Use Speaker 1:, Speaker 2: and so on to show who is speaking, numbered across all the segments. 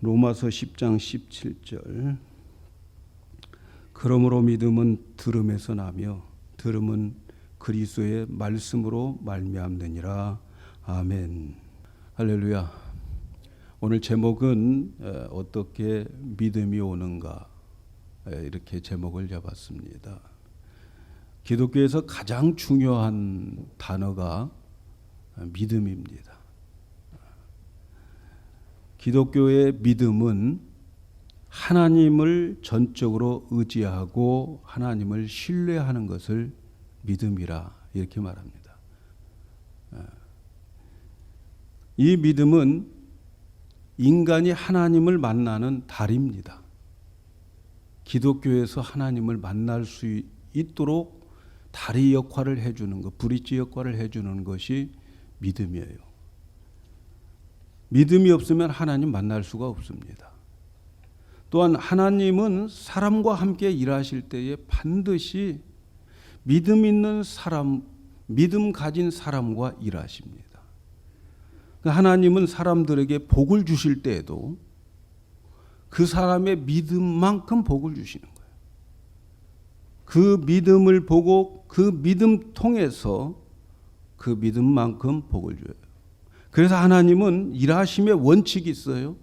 Speaker 1: 로마서 10장 17절. 그러므로 믿음은 들음에서 나며 들음은 그리스도의 말씀으로 말미암느니라. 아멘. 할렐루야. 오늘 제목은 어떻게 믿음이 오는가, 이렇게 제목을 잡았습니다. 기독교에서 가장 중요한 단어가 믿음입니다. 기독교의 믿음은 하나님을 전적으로 의지하고 하나님을 신뢰하는 것을 믿음이라 이렇게 말합니다. 이 믿음은 인간이 하나님을 만나는 다리입니다. 기독교에서 하나님을 만날 수 있도록 다리 역할을 해주는 것, 브릿지 역할을 해주는 것이 믿음이에요. 믿음이 없으면 하나님 만날 수가 없습니다. 또한 하나님은 사람과 함께 일하실 때에 반드시 믿음 있는 사람, 믿음 가진 사람과 일하십니다. 하나님은 사람들에게 복을 주실 때에도 그 사람의 믿음만큼 복을 주시는 거예요. 그 믿음을 보고 그 믿음 통해서 그 믿음만큼 복을 줘요. 그래서 하나님은 일하심의 원칙이 있어요.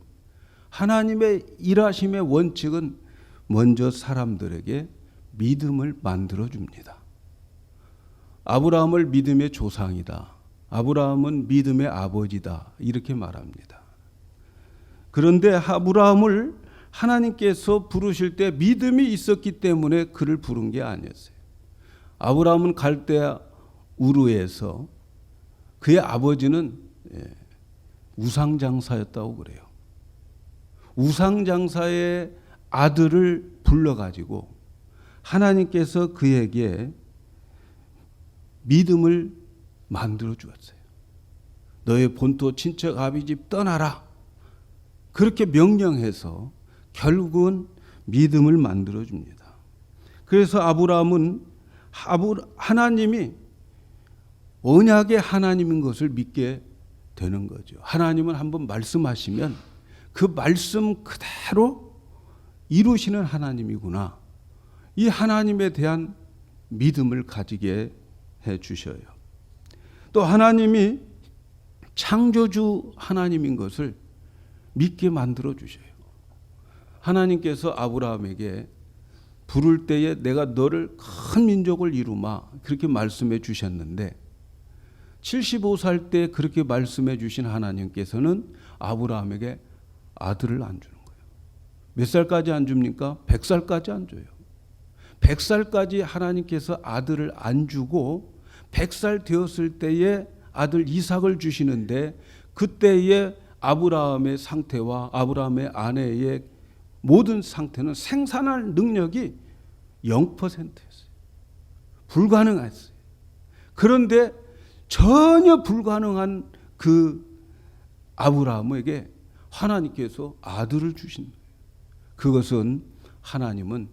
Speaker 1: 하나님의 일하심의 원칙은 먼저 사람들에게 믿음을 만들어 줍니다. 아브라함을 믿음의 조상이다. 아브라함은 믿음의 아버지다. 이렇게 말합니다. 그런데 아브라함을 하나님께서 부르실 때 믿음이 있었기 때문에 그를 부른 게 아니었어요. 아브라함은 갈대아 우르에서 그의 아버지는 우상장사였다고 그래요. 우상장사의 아들을 불러가지고 하나님께서 그에게 믿음을 만들어 주었어요. 너의 본토 친척 아비집 떠나라. 그렇게 명령해서 결국은 믿음을 만들어 줍니다. 그래서 아브라함은 하나님이 언약의 하나님인 것을 믿게 되는 거죠. 하나님은 한번 말씀하시면 그 말씀 그대로 이루시는 하나님이구나. 이 하나님에 대한 믿음을 가지게 해 주셔요. 또 하나님이 창조주 하나님인 것을 믿게 만들어 주셔요. 하나님께서 아브라함에게 부를 때에 내가 너를 큰 민족을 이루마 그렇게 말씀해 주셨는데 75살 때 그렇게 말씀해 주신 하나님께서는 아브라함에게 아들을 안 주는 거예요. 몇 살까지 안 줍니까? 100살까지 안 줘요. 100살까지 하나님께서 아들을 안 주고 100살 되었을 때에 아들 이삭을 주시는데 그때의 아브라함의 상태와 아브라함의 아내의 모든 상태는 생산할 능력이 0%였어요. 불가능했어요. 그런데 전혀 불가능한 그 아브라함에게 하나님께서 아들을 주신 거예요. 그것은 하나님은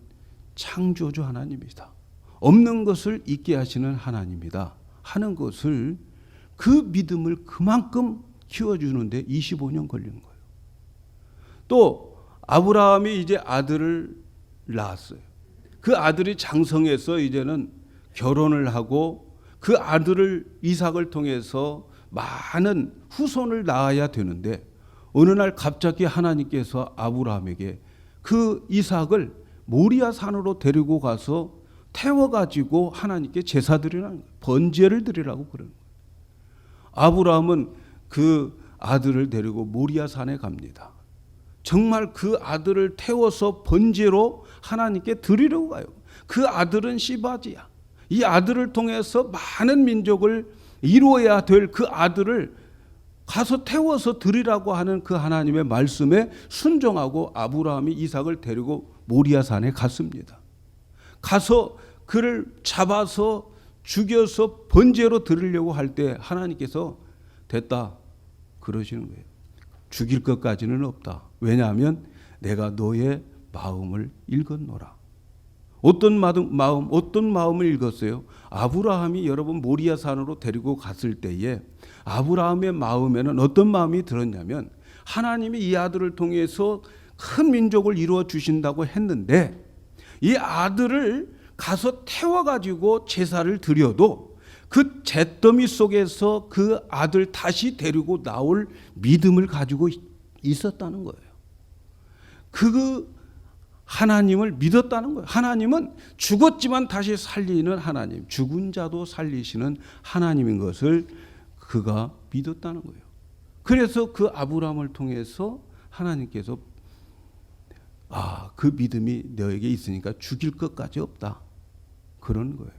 Speaker 1: 창조주 하나님이다. 없는 것을 있게 하시는 하나님이다 하는 것을 그 믿음을 그만큼 키워주는데 25년 걸린 거예요. 또 아브라함이 이제 아들을 낳았어요. 그 아들이 장성해서 이제는 결혼을 하고 그 아들을 이삭을 통해서 많은 후손을 낳아야 되는데 어느 날 갑자기 하나님께서 아브라함에게 그 이삭을 모리아 산으로 데리고 가서 태워가지고 하나님께 제사 드리라는 거예요. 번제를 드리라고 그러는 거예요. 아브라함은 그 아들을 데리고 모리아 산에 갑니다. 정말 그 아들을 태워서 번제로 하나님께 드리려고 가요. 그 아들은 시바지야. 이 아들을 통해서 많은 민족을 이루어야 될 그 아들을 가서 태워서 드리라고 하는 그 하나님의 말씀에 순종하고 아브라함이 이삭을 데리고 모리아 산에 갔습니다. 가서 그를 잡아서 죽여서 번제로 드리려고 할 때 하나님께서 됐다 그러시는 거예요. 죽일 것까지는 없다. 왜냐하면 내가 너의 마음을 읽었노라. 어떤 마음을 읽었어요? 아브라함이 여러분 모리아 산으로 데리고 갔을 때에 아브라함의 마음에는 어떤 마음이 들었냐면 하나님이 이 아들을 통해서 큰 민족을 이루어 주신다고 했는데 이 아들을 가서 태워가지고 제사를 드려도 그 잿더미 속에서 그 아들 다시 데리고 나올 믿음을 가지고 있었다는 거예요. 그 하나님을 믿었다는 거예요. 하나님은 죽었지만 다시 살리는 하나님, 죽은 자도 살리시는 하나님인 것을 그가 믿었다는 거예요. 그래서 그 아브라함을 통해서 하나님께서 그 믿음이 너에게 있으니까 죽일 것까지 없다. 그런 거예요.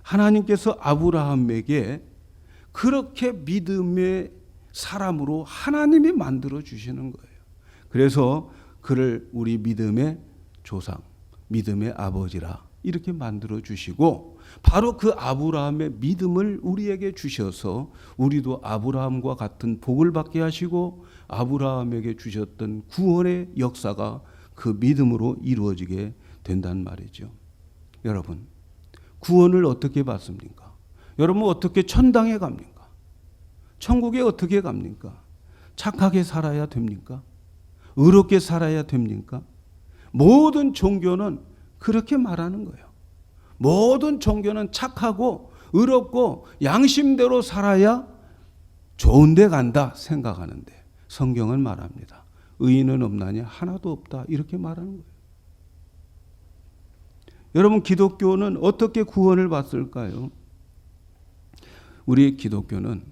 Speaker 1: 하나님께서 아브라함에게 그렇게 믿음의 사람으로 하나님이 만들어 주시는 거예요. 그래서 그를 우리 믿음의 조상, 믿음의 아버지라 이렇게 만들어 주시고 바로 그 아브라함의 믿음을 우리에게 주셔서 우리도 아브라함과 같은 복을 받게 하시고 아브라함에게 주셨던 구원의 역사가 그 믿음으로 이루어지게 된단 말이죠. 여러분, 구원을 어떻게 받습니까? 여러분 어떻게 천당에 갑니까? 천국에 어떻게 갑니까? 착하게 살아야 됩니까? 의롭게 살아야 됩니까? 모든 종교는 그렇게 말하는 거예요. 모든 종교는 착하고 의롭고 양심대로 살아야 좋은 데 간다 생각하는데 성경은 말합니다. 의인은 없나니 하나도 없다 이렇게 말하는 거예요. 여러분 기독교는 어떻게 구원을 받을까요? 우리 기독교는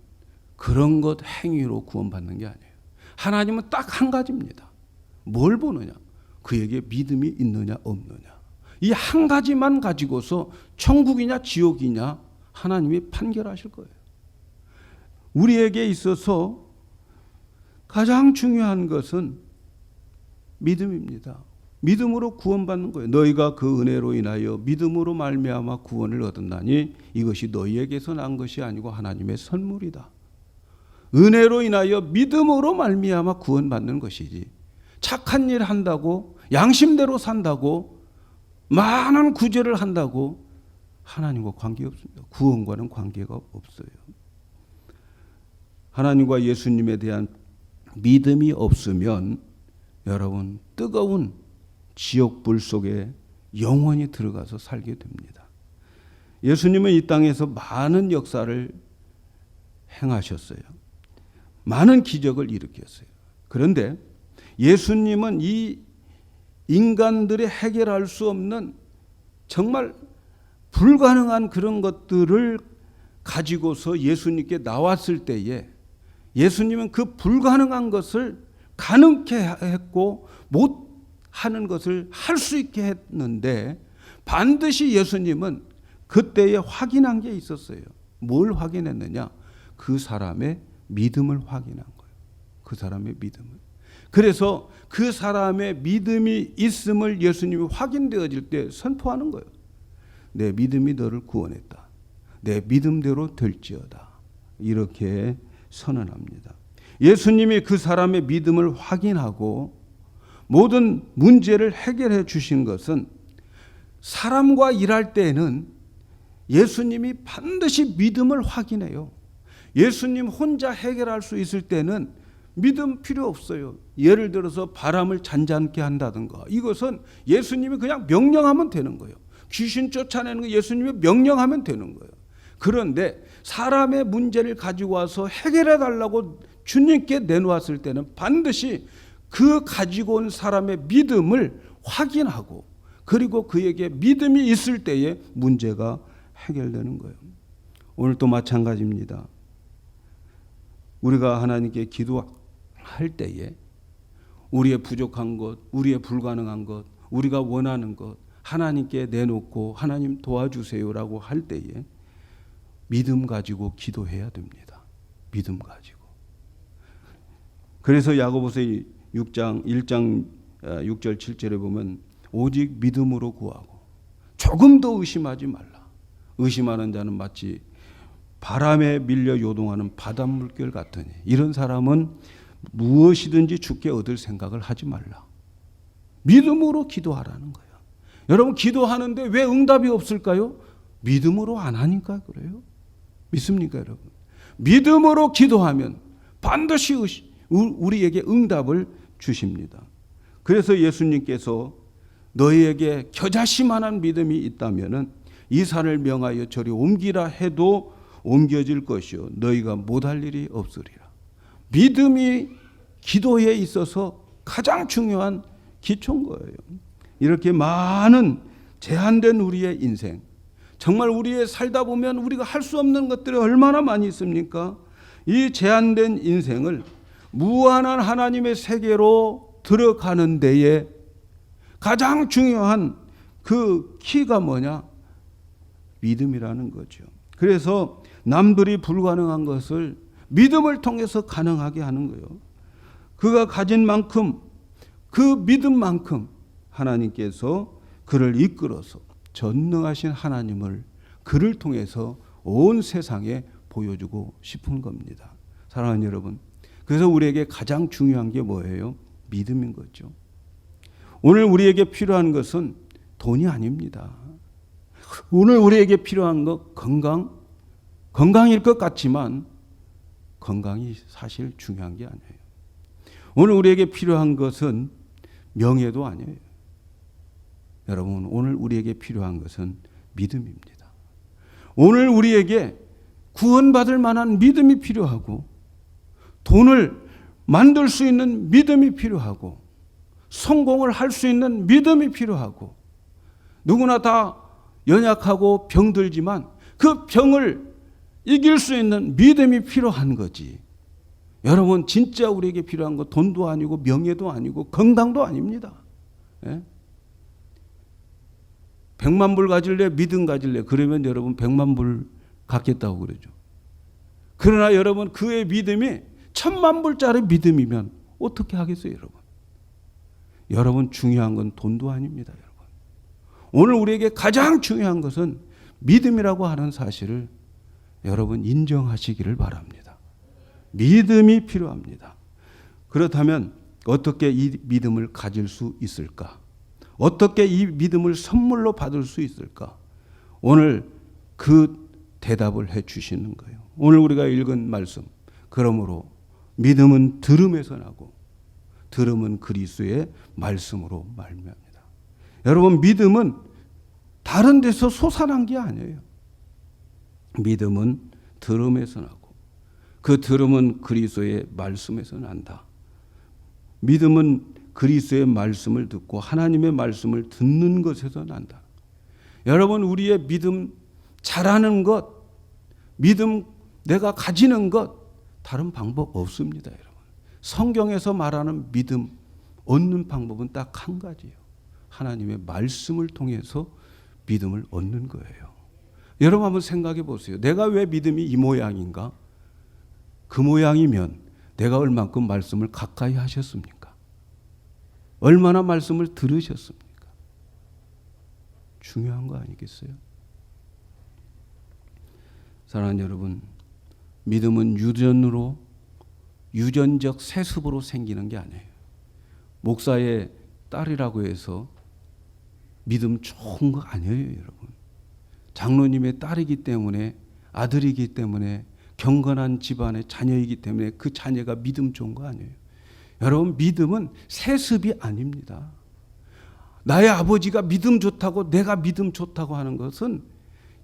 Speaker 1: 그런 것 행위로 구원받는 게 아니에요. 하나님은 딱 한 가지입니다. 뭘 보느냐? 그에게 믿음이 있느냐 없느냐. 이 한 가지만 가지고서 천국이냐 지옥이냐 하나님이 판결하실 거예요. 우리에게 있어서 가장 중요한 것은 믿음입니다. 믿음으로 구원받는 거예요. 너희가 그 은혜로 인하여 믿음으로 말미암아 구원을 얻었나니 이것이 너희에게서 난 것이 아니고 하나님의 선물이다. 은혜로 인하여 믿음으로 말미암아 구원받는 것이지 착한 일 한다고 양심대로 산다고 많은 구제를 한다고 하나님과 관계없습니다. 구원과는 관계가 없어요. 하나님과 예수님에 대한 믿음이 없으면 여러분 뜨거운 지옥불 속에 영원히 들어가서 살게 됩니다. 예수님은 이 땅에서 많은 역사를 행하셨어요. 많은 기적을 일으켰어요. 그런데 예수님은 이 인간들이 해결할 수 없는 정말 불가능한 그런 것들을 가지고서 예수님께 나왔을 때에 예수님은 그 불가능한 것을 가능케 했고 못하는 것을 할 수 있게 했는데 반드시 예수님은 그때에 확인한 게 있었어요. 뭘 확인했느냐? 그 사람의 믿음을 확인한 거예요. 그 사람의 믿음을. 그래서 그 사람의 믿음이 있음을 예수님이 확인되어질 때 선포하는 거예요. 내 믿음이 너를 구원했다. 내 믿음대로 될지어다. 이렇게 선언합니다. 예수님이 그 사람의 믿음을 확인하고 모든 문제를 해결해 주신 것은 사람과 일할 때에는 예수님이 반드시 믿음을 확인해요. 예수님 혼자 해결할 수 있을 때는 믿음 필요 없어요. 예를 들어서 바람을 잔잔케 한다든가 이것은 예수님이 그냥 명령하면 되는 거예요. 귀신 쫓아내는 거 예수님이 명령하면 되는 거예요. 그런데 사람의 문제를 가지고 와서 해결해 달라고 주님께 내놓았을 때는 반드시 그 가지고 온 사람의 믿음을 확인하고 그리고 그에게 믿음이 있을 때에 문제가 해결되는 거예요. 오늘도 마찬가지입니다. 우리가 하나님께 기도할 때에 우리의 부족한 것, 우리의 불가능한 것, 우리가 원하는 것 하나님께 내놓고 하나님 도와주세요라고 할 때에 믿음 가지고 기도해야 됩니다. 믿음 가지고. 그래서 야고보서 6장 6절 7절에 보면 오직 믿음으로 구하고 조금도 의심하지 말라. 의심하는 자는 마치 바람에 밀려 요동하는 바닷물결 같으니 이런 사람은 무엇이든지 주께 얻을 생각을 하지 말라. 믿음으로 기도하라는 거예요. 여러분 기도하는데 왜 응답이 없을까요? 믿음으로 안 하니까 그래요. 믿습니까 여러분? 믿음으로 기도하면 반드시 우리에게 응답을 주십니다. 그래서 예수님께서 너희에게 겨자씨만한 믿음이 있다면은 이 산을 명하여 저리 옮기라 해도 옮겨질 것이요 너희가 못할 일이 없으리라. 믿음이 기도에 있어서 가장 중요한 기초인 거예요. 이렇게 많은 제한된 우리의 인생, 정말 우리의 살다 보면 우리가 할 수 없는 것들이 얼마나 많이 있습니까? 이 제한된 인생을 무한한 하나님의 세계로 들어가는 데에 가장 중요한 그 키가 뭐냐? 믿음이라는 거죠. 그래서 남들이 불가능한 것을 믿음을 통해서 가능하게 하는 거예요. 그가 가진 만큼, 그 믿음만큼 하나님께서 그를 이끌어서 전능하신 하나님을 그를 통해서 온 세상에 보여주고 싶은 겁니다. 사랑하는 여러분, 그래서 우리에게 가장 중요한 게 뭐예요? 믿음인 거죠. 오늘 우리에게 필요한 것은 돈이 아닙니다. 오늘 우리에게 필요한 것 건강일 것 같지만 건강이 사실 중요한 게 아니에요. 오늘 우리에게 필요한 것은 명예도 아니에요. 여러분, 오늘 우리에게 필요한 것은 믿음입니다. 오늘 우리에게 구원받을 만한 믿음이 필요하고 돈을 만들 수 있는 믿음이 필요하고 성공을 할 수 있는 믿음이 필요하고 누구나 다 연약하고 병들지만 그 병을 이길 수 있는 믿음이 필요한 거지. 여러분, 진짜 우리에게 필요한 건 돈도 아니고 명예도 아니고 건강도 아닙니다. 예? 100만 불 가질래? 믿음 가질래? 그러면 여러분 100만 불 갖겠다고 그러죠. 그러나 여러분, 그의 믿음이 1000만 불짜리 믿음이면 어떻게 하겠어요, 여러분? 여러분, 중요한 건 돈도 아닙니다, 여러분. 오늘 우리에게 가장 중요한 것은 믿음이라고 하는 사실을 여러분 인정하시기를 바랍니다. 믿음이 필요합니다. 그렇다면 어떻게 이 믿음을 가질 수 있을까? 어떻게 이 믿음을 선물로 받을 수 있을까? 오늘 그 대답을 해 주시는 거예요. 오늘 우리가 읽은 말씀. 그러므로 믿음은 들음에서 나고 들음은 그리스도의 말씀으로 말미암니다. 여러분, 믿음은 다른 데서 솟아난 게 아니에요. 믿음은 들음에서 나고 그 들음은 그리스도의 말씀에서 난다. 믿음은 그리스도의 말씀을 듣고 하나님의 말씀을 듣는 것에서 난다. 여러분, 우리의 믿음 잘하는 것, 믿음 내가 가지는 것 다른 방법 없습니다, 여러분. 성경에서 말하는 믿음 얻는 방법은 딱 한 가지예요. 하나님의 말씀을 통해서 믿음을 얻는 거예요. 여러분 한번 생각해 보세요. 내가 왜 믿음이 이 모양인가? 그 모양이면 내가 얼만큼 말씀을 가까이 하셨습니까? 얼마나 말씀을 들으셨습니까? 중요한 거 아니겠어요? 사랑하는 여러분, 믿음은 유전적 세습으로 생기는 게 아니에요. 목사의 딸이라고 해서 믿음 좋은 거 아니에요, 여러분. 장로님의 딸이기 때문에, 아들이기 때문에, 경건한 집안의 자녀이기 때문에 그 자녀가 믿음 좋은 거 아니에요. 여러분, 믿음은 세습이 아닙니다. 나의 아버지가 믿음 좋다고 내가 믿음 좋다고 하는 것은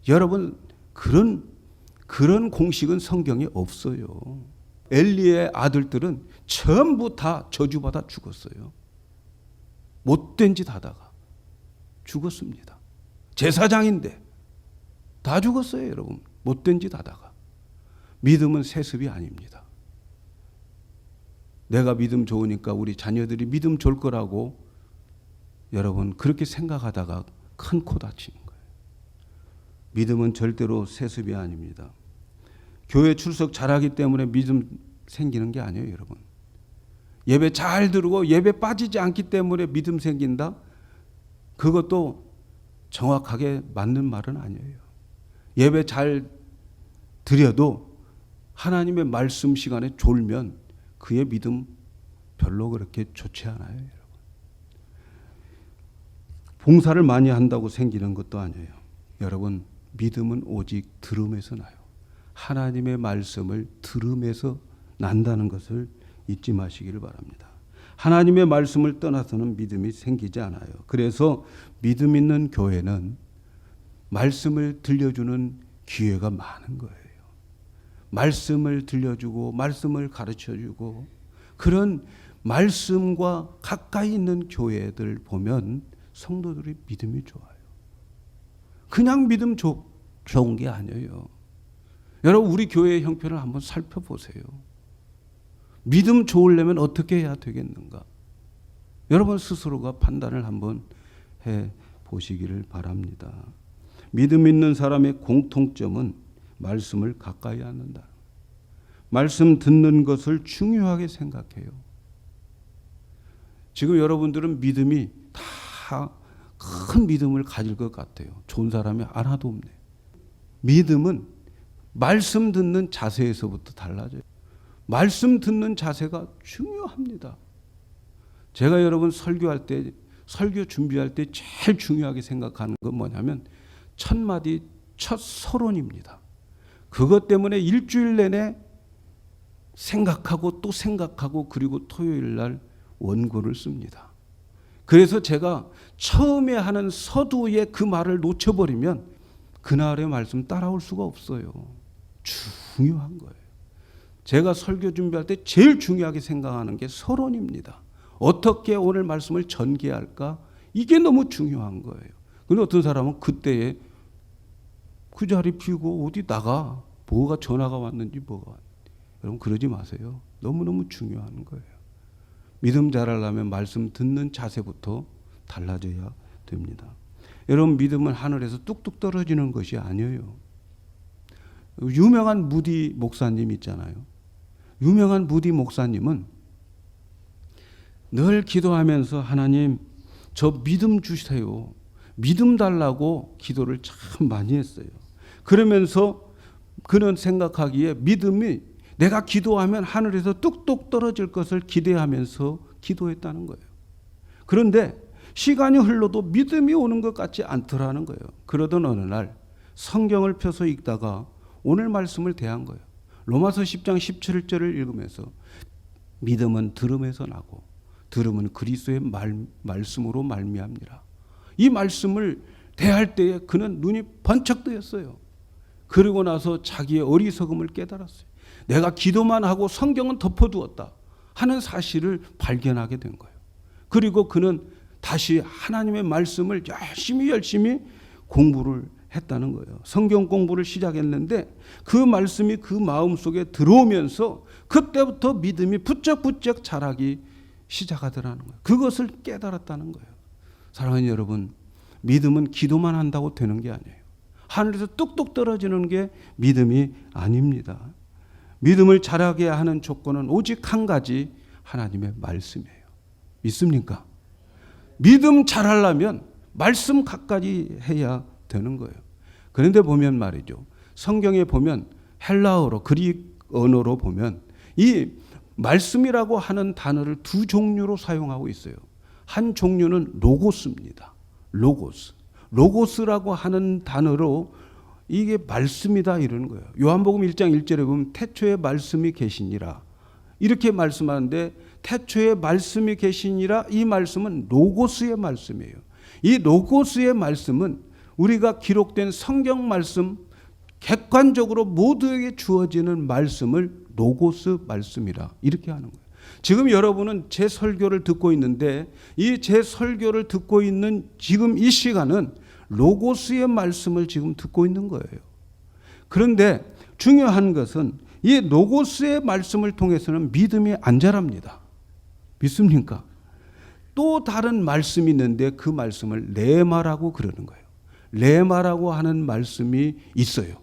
Speaker 1: 여러분, 그런 공식은 성경에 없어요. 엘리의 아들들은 전부 다 저주받아 죽었어요. 못된 짓 하다가 죽었습니다. 제사장인데 다 죽었어요, 여러분. 못된 짓 하다가. 믿음은 세습이 아닙니다. 내가 믿음 좋으니까 우리 자녀들이 믿음 좋을 거라고 여러분 그렇게 생각하다가 큰 코 다치는 거예요. 믿음은 절대로 세습이 아닙니다. 교회 출석 잘하기 때문에 믿음 생기는 게 아니에요, 여러분. 예배 잘 들고 예배 빠지지 않기 때문에 믿음 생긴다? 그것도 정확하게 맞는 말은 아니에요. 예배 잘 드려도 하나님의 말씀 시간에 졸면 그의 믿음 별로 그렇게 좋지 않아요, 여러분. 봉사를 많이 한다고 생기는 것도 아니에요. 여러분, 믿음은 오직 들음에서 나요. 하나님의 말씀을 들음에서 난다는 것을 잊지 마시기를 바랍니다. 하나님의 말씀을 떠나서는 믿음이 생기지 않아요. 그래서 믿음 있는 교회는 말씀을 들려주는 기회가 많은 거예요. 말씀을 들려주고 말씀을 가르쳐주고 그런 말씀과 가까이 있는 교회들 보면 성도들이 믿음이 좋아요. 그냥 믿음 좋은 게 아니에요. 여러분 우리 교회의 형편을 한번 살펴보세요. 믿음 좋으려면 어떻게 해야 되겠는가? 여러분 스스로가 판단을 한번 해 보시기를 바랍니다. 믿음 있는 사람의 공통점은 말씀을 가까이 하는다. 말씀 듣는 것을 중요하게 생각해요. 지금 여러분들은 믿음이 다 큰 믿음을 가질 것 같아요. 좋은 사람이 하나도 없네요. 믿음은 말씀 듣는 자세에서부터 달라져요. 말씀 듣는 자세가 중요합니다. 제가 여러분 설교 준비할 때 제일 중요하게 생각하는 건 뭐냐면 첫 마디 첫 서론입니다. 그것 때문에 일주일 내내 생각하고 또 생각하고 그리고 토요일 날 원고를 씁니다. 그래서 제가 처음에 하는 서두에 그 말을 놓쳐버리면 그날의 말씀 따라올 수가 없어요. 중요한 거예요. 제가 설교 준비할 때 제일 중요하게 생각하는 게 서론입니다. 어떻게 오늘 말씀을 전개할까? 이게 너무 중요한 거예요. 그런데 어떤 사람은 그때에 그 자리 비우고 어디 나가. 뭐가 전화가 왔는지 뭐가 왔는지. 여러분 그러지 마세요. 너무너무 중요한 거예요. 믿음 자라려면 말씀 듣는 자세부터 달라져야 됩니다. 여러분 믿음은 하늘에서 뚝뚝 떨어지는 것이 아니에요. 유명한 무디 목사님 있잖아요. 유명한 무디 목사님은 늘 기도하면서 하나님 저 믿음 주세요. 믿음 달라고 기도를 참 많이 했어요. 그러면서 그는 생각하기에 믿음이 내가 기도하면 하늘에서 뚝뚝 떨어질 것을 기대하면서 기도했다는 거예요. 그런데 시간이 흘러도 믿음이 오는 것 같지 않더라는 거예요. 그러던 어느 날 성경을 펴서 읽다가 오늘 말씀을 대한 거예요. 로마서 10장 17절을 읽으면서 믿음은 들음에서 나고 들음은 그리스도의 말씀으로 말미암니라. 이 말씀을 대할 때에 그는 눈이 번쩍 뜨였어요. 그러고 나서 자기의 어리석음을 깨달았어요. 내가 기도만 하고 성경은 덮어두었다 하는 사실을 발견하게 된 거예요. 그리고 그는 다시 하나님의 말씀을 열심히 공부를 했다는 거예요. 성경 공부를 시작했는데 그 말씀이 그 마음속에 들어오면서 그때부터 믿음이 부쩍부쩍 자라기 시작하더라는 거예요. 그것을 깨달았다는 거예요. 사랑하는 여러분, 믿음은 기도만 한다고 되는 게 아니에요. 하늘에서 뚝뚝 떨어지는 게 믿음이 아닙니다. 믿음을 자라게 하는 조건은 오직 한 가지, 하나님의 말씀이에요. 믿습니까? 믿음 잘하려면 말씀 가까이 해야 되는 거예요. 그런데 보면 말이죠. 성경에 보면 헬라어로 그릭 언어로 보면 이 말씀이라고 하는 단어를 두 종류로 사용하고 있어요. 한 종류는 로고스입니다. 로고스라고 하는 단어로 이게 말씀이다 이러는 거예요. 요한복음 1장 1절에 보면 태초에 말씀이 계시니라 이렇게 말씀하는데 태초에 말씀이 계시니라 이 말씀은 로고스의 말씀이에요. 이 로고스의 말씀은 우리가 기록된 성경 말씀 객관적으로 모두에게 주어지는 말씀을 로고스 말씀이라 이렇게 하는 거예요. 지금 여러분은 제 설교를 듣고 있는데 이 제 설교를 듣고 있는 지금 이 시간은 로고스의 말씀을 지금 듣고 있는 거예요. 그런데 중요한 것은 이 로고스의 말씀을 통해서는 믿음이 안 자랍니다. 믿습니까? 또 다른 말씀이 있는데 그 말씀을 레마라고 그러는 거예요. 레마라고 하는 말씀이 있어요.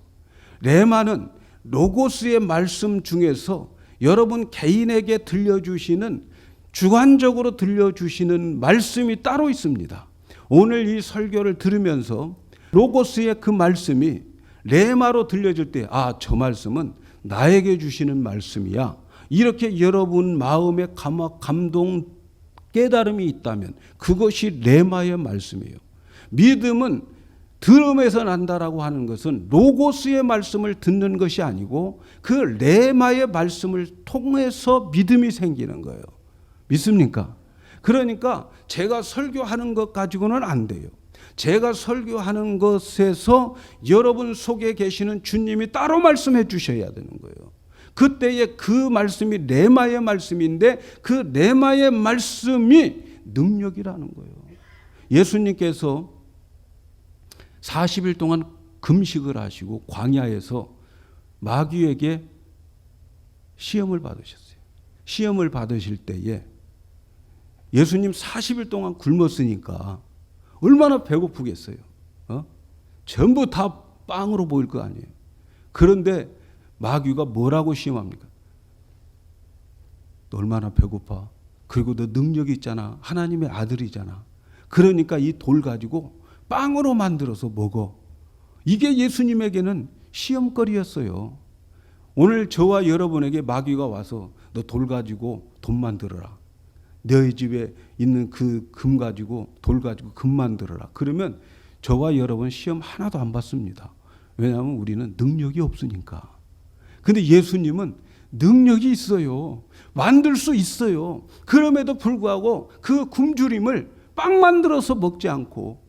Speaker 1: 레마는 로고스의 말씀 중에서 여러분 개인에게 들려주시는 주관적으로 들려주시는 말씀이 따로 있습니다. 오늘 이 설교를 들으면서 로고스의 그 말씀이 레마로 들려질 때 저 말씀은 나에게 주시는 말씀이야. 이렇게 여러분 마음에 감동, 깨달음이 있다면 그것이 레마의 말씀이에요. 믿음은 들음에서 난다라고 하는 것은 로고스의 말씀을 듣는 것이 아니고 그 레마의 말씀을 통해서 믿음이 생기는 거예요. 믿습니까? 그러니까 제가 설교하는 것 가지고는 안 돼요. 제가 설교하는 것에서 여러분 속에 계시는 주님이 따로 말씀해 주셔야 되는 거예요. 그때에 그 말씀이 레마의 말씀인데 그 레마의 말씀이 능력이라는 거예요. 예수님께서 40일 동안 금식을 하시고 광야에서 마귀에게 시험을 받으셨어요. 시험을 받으실 때에 예수님 40일 동안 굶었으니까 얼마나 배고프겠어요. 전부 다 빵으로 보일 거 아니에요. 그런데 마귀가 뭐라고 시험합니까? 너 얼마나 배고파? 그리고 너 능력이 있잖아. 하나님의 아들이잖아. 그러니까 이 돌 가지고 빵으로 만들어서 먹어. 이게 예수님에게는 시험거리였어요. 오늘 저와 여러분에게 마귀가 와서 너 돌 가지고 돈 만들어라. 너희 집에 있는 그 금 가지고 돌 가지고 금 만들어라. 그러면 저와 여러분 시험 하나도 안 받습니다. 왜냐하면 우리는 능력이 없으니까. 근데 예수님은 능력이 있어요. 만들 수 있어요. 그럼에도 불구하고 그 굶주림을 빵 만들어서 먹지 않고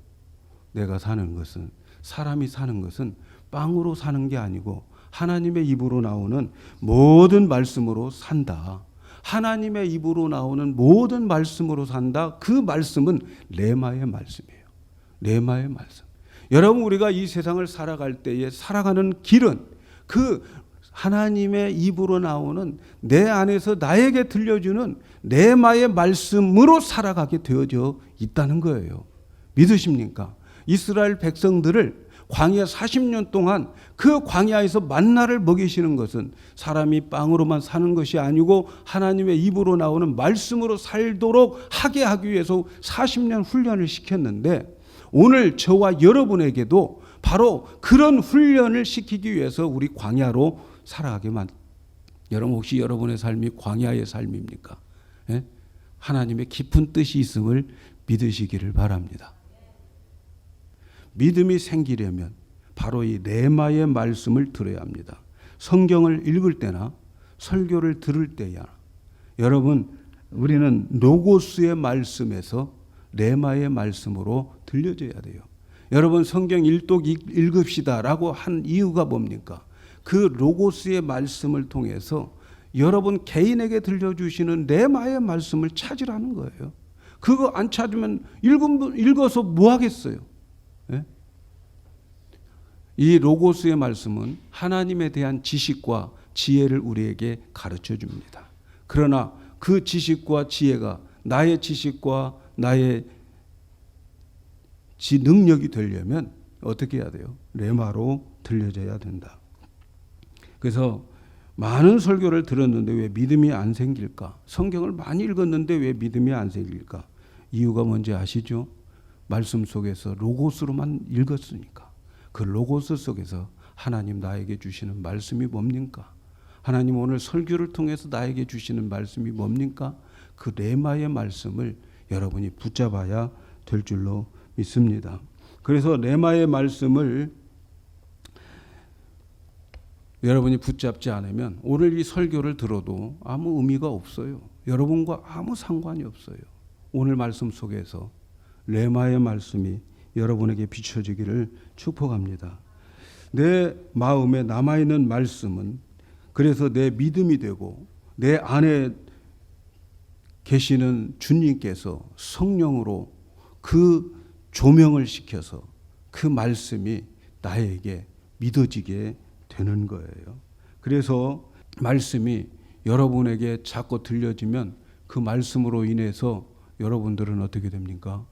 Speaker 1: 내가 사는 것은, 사람이 사는 것은 빵으로 사는 게 아니고 하나님의 입으로 나오는 모든 말씀으로 산다. 하나님의 입으로 나오는 모든 말씀으로 산다. 그 말씀은 레마의 말씀이에요. 레마의 말씀. 여러분, 우리가 이 세상을 살아갈 때에 살아가는 길은 그 하나님의 입으로 나오는 내 안에서 나에게 들려주는 레마의 말씀으로 살아가게 되어져 있다는 거예요. 믿으십니까? 이스라엘 백성들을 광야 40년 동안 그 광야에서 만나를 먹이시는 것은 사람이 빵으로만 사는 것이 아니고 하나님의 입으로 나오는 말씀으로 살도록 하게 하기 위해서 40년 훈련을 시켰는데 오늘 저와 여러분에게도 바로 그런 훈련을 시키기 위해서 우리 광야로 살아가게 여러분, 혹시 여러분의 삶이 광야의 삶입니까? 예? 하나님의 깊은 뜻이 있음을 믿으시기를 바랍니다. 믿음이 생기려면 바로 이 레마의 말씀을 들어야 합니다. 성경을 읽을 때나 설교를 들을 때야 여러분, 우리는 로고스의 말씀에서 레마의 말씀으로 들려줘야 돼요. 여러분, 성경 일독 읽읍시다라고 한 이유가 뭡니까? 그 로고스의 말씀을 통해서 여러분 개인에게 들려주시는 레마의 말씀을 찾으라는 거예요. 그거 안 찾으면 읽어서 뭐 하겠어요? 예? 이 로고스의 말씀은 하나님에 대한 지식과 지혜를 우리에게 가르쳐 줍니다. 그러나 그 지식과 지혜가 나의 지식과 나의 능력이 되려면 어떻게 해야 돼요? 레마로 들려져야 된다. 그래서 많은 설교를 들었는데 왜 믿음이 안 생길까? 성경을 많이 읽었는데 왜 믿음이 안 생길까? 이유가 뭔지 아시죠? 말씀 속에서 로고스로만 읽었으니까. 그 로고스 속에서 하나님 나에게 주시는 말씀이 뭡니까? 하나님 오늘 설교를 통해서 나에게 주시는 말씀이 뭡니까? 그 레마의 말씀을 여러분이 붙잡아야 될 줄로 믿습니다. 그래서 레마의 말씀을 여러분이 붙잡지 않으면 오늘 이 설교를 들어도 아무 의미가 없어요. 여러분과 아무 상관이 없어요. 오늘 말씀 속에서 레마의 말씀이 여러분에게 비춰지기를 축복합니다. 내 마음에 남아있는 말씀은 그래서 내 믿음이 되고 내 안에 계시는 주님께서 성령으로 그 조명을 시켜서 그 말씀이 나에게 믿어지게 되는 거예요. 그래서 말씀이 여러분에게 자꾸 들려지면 그 말씀으로 인해서 여러분들은 어떻게 됩니까?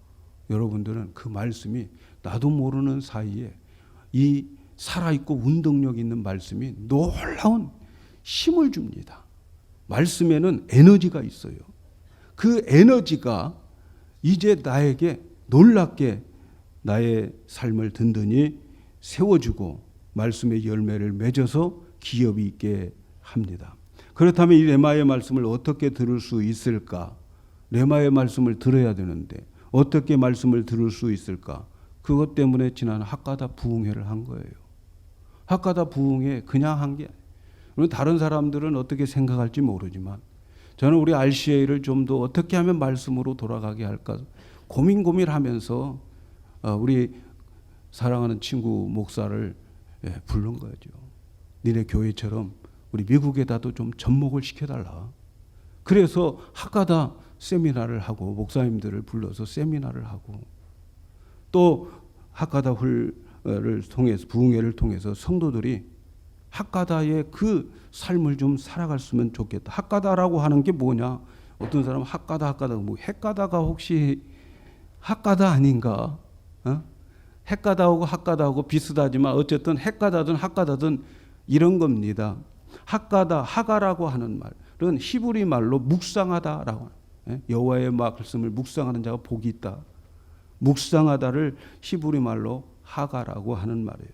Speaker 1: 여러분들은 그 말씀이 나도 모르는 사이에 이 살아있고 운동력 있는 말씀이 놀라운 힘을 줍니다. 말씀에는 에너지가 있어요. 그 에너지가 이제 나에게 놀랍게 나의 삶을 든든히 세워주고 말씀의 열매를 맺어서 기업이 있게 합니다. 그렇다면 이 레마의 말씀을 어떻게 들을 수 있을까? 레마의 말씀을 들어야 되는데 어떻게 말씀을 들을 수 있을까? 그것 때문에 지난 학가다 부흥회를 한 거예요. 학가다 부흥회 그냥 한 게 아니에요. 다른 사람들은 어떻게 생각할지 모르지만 저는 우리 RCA를 좀 더 어떻게 하면 말씀으로 돌아가게 할까 고민하면서 우리 사랑하는 친구 목사를 부른 거죠. 니네 교회처럼 우리 미국에다도 좀 접목을 시켜달라. 그래서 학가다 세미나를 하고 목사님들을 불러서 세미나를 하고 또 학가다 를 통해서 부흥회를 통해서 성도들이 학가다의 그 삶을 좀 살아갔으면 좋겠다. 학가다라고 하는 게 뭐냐? 어떤 사람은 학가다 뭐 핵가다가 혹시 학가다 아닌가? 핵가다하고 학가다하고 비슷하지만 어쨌든 핵가다든 학가다든 이런 겁니다. 학가다 하가라고 하는 말은 히브리 말로 묵상하다라고 여호와의 말씀을 묵상하는 자가 복이 있다. 묵상하다를 히브리 말로 하가라고 하는 말이에요.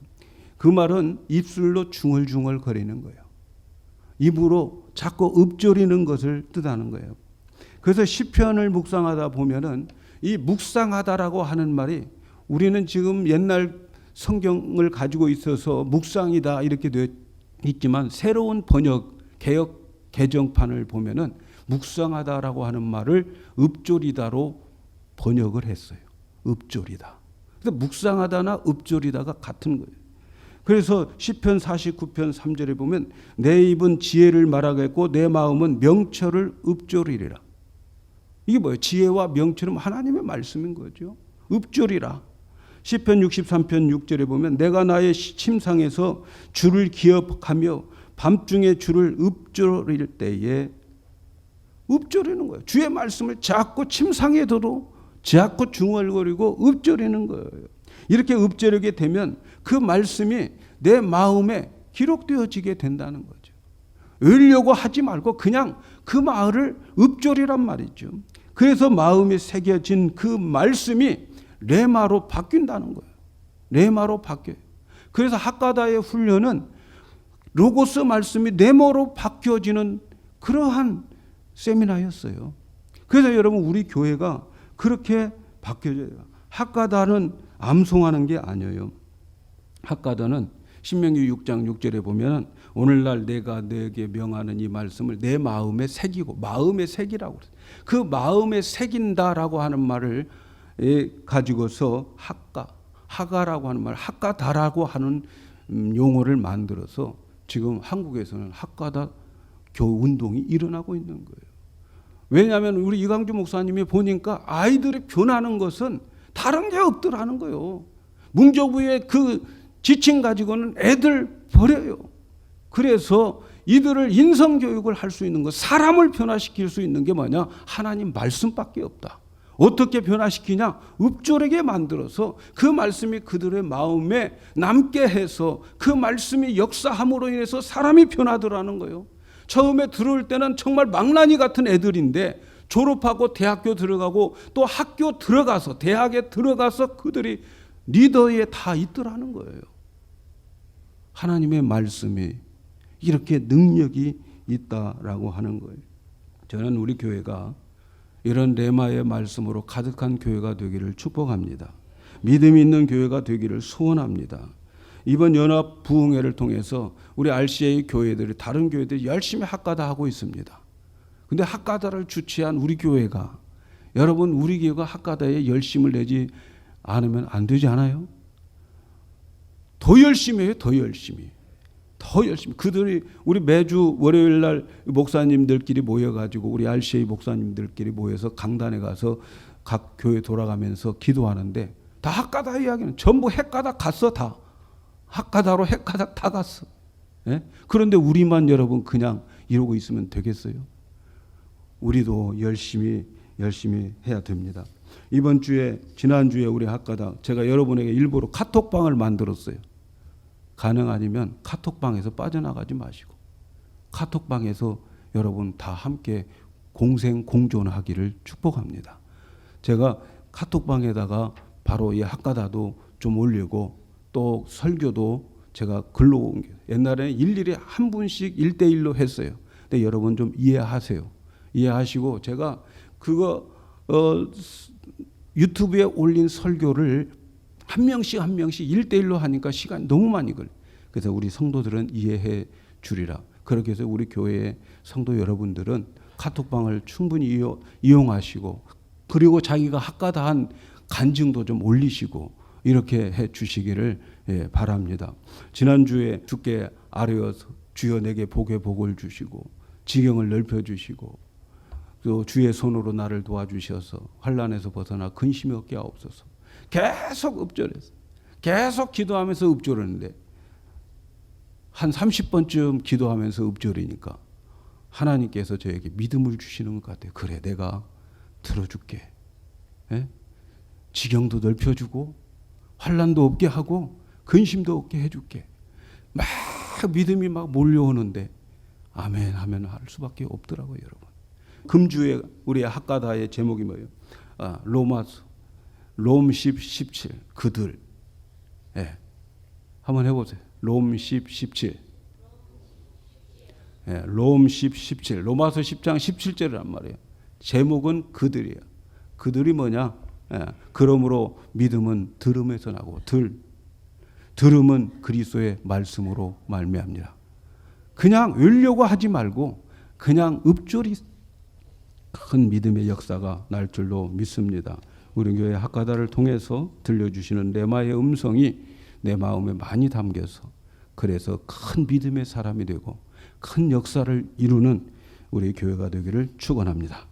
Speaker 1: 그 말은 입술로 중얼중얼 거리는 거예요. 입으로 자꾸 읊조리는 것을 뜻하는 거예요. 그래서 시편을 묵상하다 보면은 이 묵상하다라고 하는 말이 우리는 지금 옛날 성경을 가지고 있어서 묵상이다 이렇게 되어 있지만 새로운 번역 개역 개정판을 보면은 묵상하다라고 하는 말을 읊조리다로 번역을 했어요. 읊조리다. 그래서 묵상하다나 읊조리다가 같은 거예요. 그래서 시편 49편 3절에 보면 내 입은 지혜를 말하겠고 내 마음은 명철을 읊조리리라. 이게 뭐예요? 지혜와 명철은 하나님의 말씀인 거죠. 읊조리라. 시편 63편 6절에 보면 내가 나의 침상에서 주를 기억하며 밤중에 주를 읊조릴 때에 읊조리는 거예요. 주의 말씀을 자꾸 침상에 둬도 자꾸 중얼거리고 읊조리는 거예요. 이렇게 읊조리게 되면 그 말씀이 내 마음에 기록되어지게 된다는 거죠. 외우려고 하지 말고 그냥 그 말을 읊조리란 말이죠. 그래서 마음에 새겨진 그 말씀이 레마로 바뀐다는 거예요. 레마로 바뀌어요. 그래서 학가다의 훈련은 로고스 말씀이 네모로 바뀌어지는 그러한 세미나였어요. 그래서 여러분 우리 교회가 그렇게 바뀌어져요. 학가다는 암송하는 게 아니에요. 학가다는 신명기 6장 6절에 보면 오늘날 내가 너에게 명하는 이 말씀을 내 마음에 새기고 마음에 새기라고 그래요. 그 마음에 새긴다라고 하는 말을 가지고서 하가라고 하는 말, 학가다라고 하는 용어를 만들어서 지금 한국에서는 학가다 교 운동이 일어나고 있는 거예요. 왜냐하면 우리 이광주 목사님이 보니까 아이들이 변하는 것은 다른 게 없더라는 거예요. 문교부의 그 지침 가지고는 애들 버려요. 그래서 이들을 인성교육을 할 수 있는 것, 사람을 변화시킬 수 있는 게 뭐냐? 하나님 말씀밖에 없다. 어떻게 변화시키냐? 읊조리게 만들어서 그 말씀이 그들의 마음에 남게 해서 그 말씀이 역사함으로 인해서 사람이 변하더라는 거예요. 처음에 들어올 때는 정말 망나니 같은 애들인데 졸업하고 대학교 들어가고 또 학교 들어가서 대학에 들어가서 그들이 리더에 다 있더라는 거예요. 하나님의 말씀이 이렇게 능력이 있다라고 하는 거예요. 저는 우리 교회가 이런 레마의 말씀으로 가득한 교회가 되기를 축복합니다. 믿음이 있는 교회가 되기를 소원합니다. 이번 연합 부흥회를 통해서 우리 RCA 교회들이 다른 교회들이 열심히 학가다 하고 있습니다. 근데 학가다를 주최한 우리 교회가 여러분 우리 교회가 학가다에 열심을 내지 않으면 안 되지 않아요? 더 열심히 해요. 더 열심히. 그들이 우리 매주 월요일 날 목사님들끼리 모여가지고 우리 RCA 목사님들끼리 모여서 강단에 가서 각 교회 돌아가면서 기도하는데 다 학가다 이야기는 전부 핵가다 갔어. 다 학가다로 핵가다 다 갔어. 예? 그런데 우리만 여러분 그냥 이러고 있으면 되겠어요? 우리도 열심히 해야 됩니다. 이번 주에 지난주에 우리 학가다 제가 여러분에게 일부러 카톡방을 만들었어요. 가능 아니면 카톡방에서 빠져나가지 마시고 카톡방에서 여러분 다 함께 공생공존하기를 축복합니다. 제가 카톡방에다가 바로 이 학가다도 좀 올리고 또 설교도 제가 글로 옮겨요. 옛날에는 일일이 한 분씩 1대1로 했어요. 근데 여러분 좀 이해하세요. 이해하시고 제가 그거 유튜브에 올린 설교를 한 명씩 한 명씩 1대1로 하니까 시간이 너무 많이 걸려. 그래서 우리 성도들은 이해해 주리라. 그렇게 해서 우리 교회의 성도 여러분들은 카톡방을 충분히 이용하시고, 그리고 자기가 학가다한 간증도 좀 올리시고 이렇게 해 주시기를 바랍니다. 지난주에 주께 아뢰어서 주여 내게 복의 복을 주시고 지경을 넓혀 주시고 또 주의 손으로 나를 도와주셔서 환난에서 벗어나 근심이 없게 하옵소서. 계속 읊조렸어요. 계속 기도하면서 읊조르는데 한 30번쯤 기도하면서 읊조리니까 하나님께서 저에게 믿음을 주시는 것 같아요. 그래, 내가 들어줄게. 예? 지경도 넓혀주고 환난도 없게 하고 근심도 없게 해줄게. 막 믿음이 막 몰려오는데 아멘 하면 할 수밖에 없더라고요, 여러분. 금주에 우리 학가다의 제목이 뭐예요? 로마서 롬 10, 17 그들. 예. 한번 해보세요. 롬 10, 17. 예, 롬 10, 17. 로마서 10장 17절이란 말이에요. 제목은 그들이에요. 그들이 뭐냐? 예, 그러므로 믿음은 들음에서 나고 들음은 그리스도의 말씀으로 말미암니라. 그냥 외우려고 하지 말고 그냥 읊조리 큰 믿음의 역사가 날 줄로 믿습니다. 우리 교회 학가다를 통해서 들려주시는 레마의 음성이 내 마음에 많이 담겨서 그래서 큰 믿음의 사람이 되고 큰 역사를 이루는 우리 교회가 되기를 축원합니다.